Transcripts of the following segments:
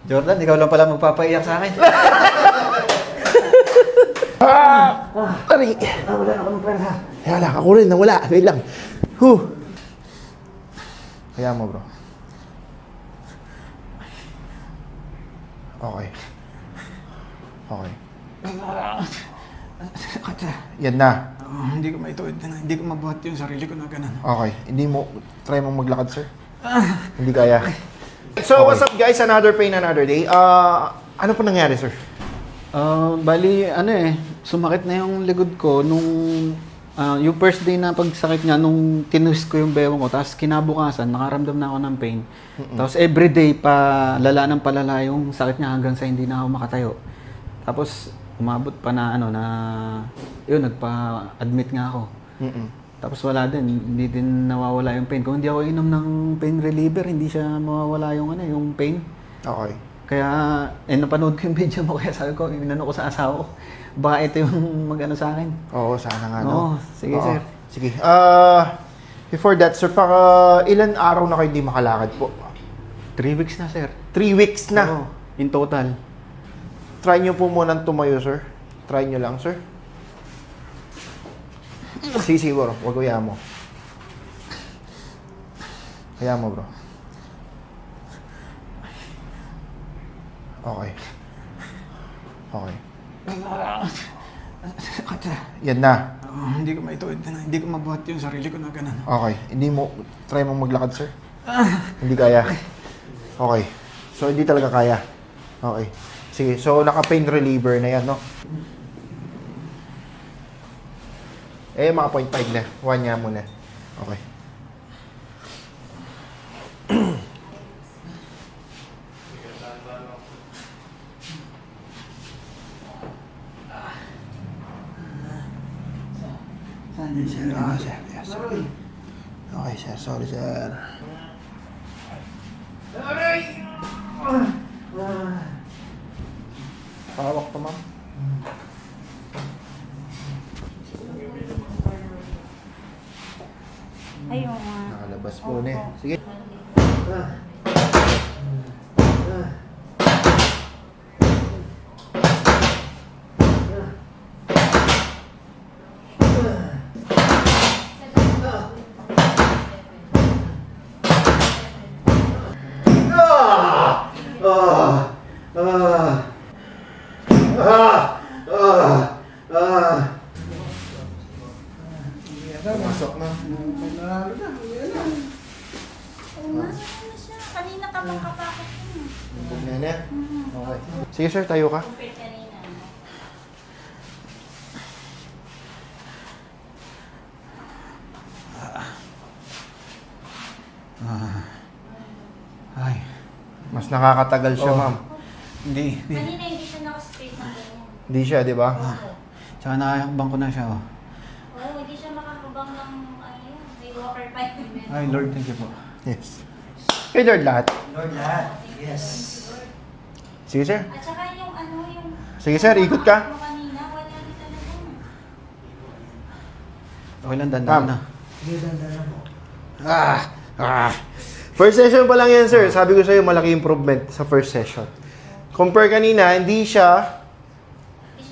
Jordan, ikaw lang pala magpapaiyak sa akin. Aray! Wala na akong pera. Kaya lang, ako rin, nawala. Wait lang. Kaya mo, bro. Okay. Okay. Yan na. Hindi ko maituwid na. Hindi ko mabuhat yung sarili ko na ganun. Okay. Hindi mo, try mong maglakad, sir. Hindi kaya. So, what's up guys? Another pain, another day. Ano po nangyari, sir? Bali, sumakit na yung likod ko nung yung first day na pagsakit niya, nung tinwist ko yung bewang ko, tapos kinabukasan, nakaramdam na ako ng pain. Tapos everyday pa lala ng palala yung sakit niya hanggang sa hindi na ako makatayo. Tapos umabot pa na yun, nagpa-admit nga ako. Tapos wala din, hindi din nawawala yung pain. Kung hindi ako inom ng pain reliever, hindi siya mawawala yung pain. Okay. Kaya, napanood ko yung video mo, kaya sabi ko, inano ko sa asawa ko, baka ito yung mag-ano sa akin. Oo, sana nga, no? Oo, sige, Oo. sir. Sige. Before that, sir, ilan araw na kayo hindi makalakad po? 3 weeks na, sir. 3 weeks na? Oo, in total. Try nyo po munang tumayo, sir. Try nyo lang, sir. Sige, bro. Huwag ko mo. Kaya mo, bro. Okay. Okay. Yan na. Hindi ko maituwid na. Hindi ko mabuhat yung sarili ko na ganun. Okay. Hindi mo, try mong maglakad, sir. Hindi kaya. Okay. So, hindi talaga kaya. Okay. Sige. So, naka-pain reliever na yan, no? Mga 0.5 na. 1 nga muna. Okay. Sir, sir. Yes, sir. Okay, sir. Sorry, sir. Pahawak pa, ma'am. Ayun nga. Nakalabas po na eh. Sige. Pumasok na. Kanina ka bang kapakot yun? Okay. Sige sir, tayo ka. Ay. Mas nakakatagal siya, ma'am. Hindi. Kanina hindi siya nakastraight ng ganyan. Hindi siya, di ba? Tsaka nakakabang ko na siya, oh. Oo, hindi siya makakabang ng may walker pipe. Ay, Lord, thank you po. Yes. Kay Lord lahat. Lord, lahat. Yes. Sige sir. At saka yung Sige sir, ikot ka. Kanina, wala rin talaga. Okay lang, dandan na. Sige, dandan mo. First session pa lang yan, sir. Sabi ko sa'yo, malaki improvement sa first session. Compare kanina, hindi siya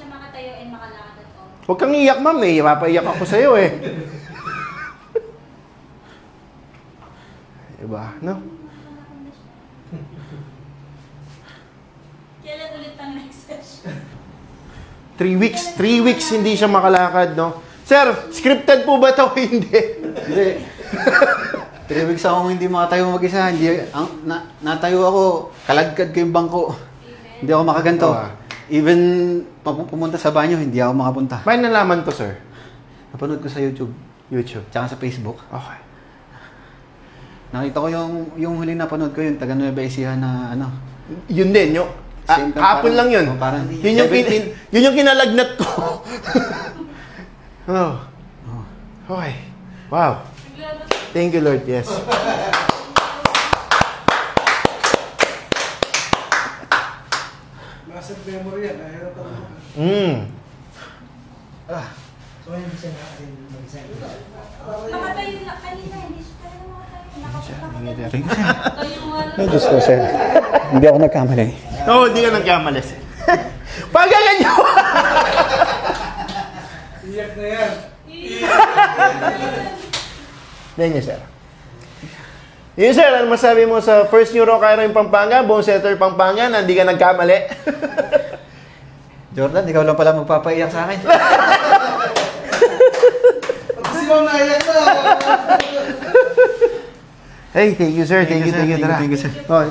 makatayo and makalakad at all. Huwag kang iyak, ma'am eh. Mapaiyak ako sa'yo eh. Diba? No? Kailan ulit ang next session? 3 weeks. 3 weeks hindi siya makalakad, no? Sir, scripted po ba ito? Hindi. Hindi. 3 weeks akong hindi makatayo mag-isa. Natayo ako, kalagkad ko yung bangko. Hindi ako makaganto. Even pumunta sa banyo, hindi ako makapunta. May nalaman to, sir? Napanood ko sa YouTube. Tsaka sa Facebook. Okay. Nakita ko yung huling napanood ko, yung taga Nueva Ecija na ano. Yun din, yung hapon lang yun. Oh, parang yun yung kinalagnat ko. Oh. Okay. Wow. Thank you, Lord. Yes. Massive memory yan. Nahirap ako. So, hindi siya mag-isa. Nakatayo na kanina, hindi siya talaga makatayo. Nakapunta ko. Thank you, sir. Tayo nga lang. Diyos ko, sir. Hindi ako nagkamali. Oo, hindi ka nagkamali, sir. Pagaganyo! Iyak na yan. Thank you, sir. Yun, sir, ano masabi mo sa first Neuro-Chiro in Pampanga, Bone Center Pampanga, na hindi ka nagkamali? Jordan, ikaw lang pala magpapaiyak sa akin. Pati si Ma'am naiyak na. Hey, thank you, sir. Thank you, thank you. Tara. Thank you, sir. Oh,